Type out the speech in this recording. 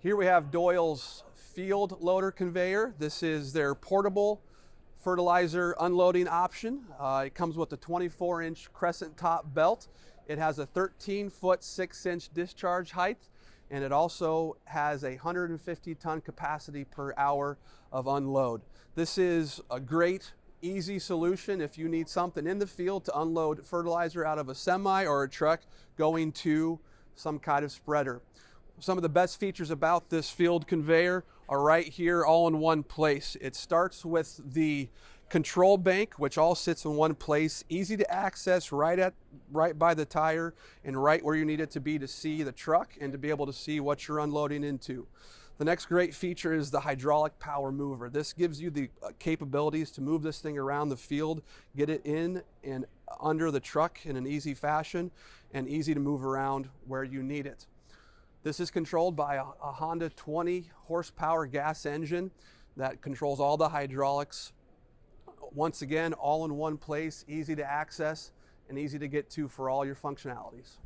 Here we have Doyle's field loader conveyor. This is their portable fertilizer unloading option. It comes with a 24-inch crescent top belt. It has a 13-foot 6-inch discharge height, and it also has a 150-ton capacity per hour of unload. This is a great, easy solution if you need something in the field to unload fertilizer out of a semi or a truck going to some kind of spreader. Some of the best features about this field conveyor are right here, all in one place. It starts with the control bank, which all sits in one place, easy to access, right by the tire and right where you need it to be to see the truck and to be able to see what you're unloading into. The next great feature is the hydraulic power mover. This gives you the capabilities to move this thing around the field, get it in and under the truck in an easy fashion, and easy to move around where you need it. This is controlled by a Honda 20 horsepower gas engine that controls all the hydraulics. Once again, all in one place, easy to access and easy to get to for all your functionalities.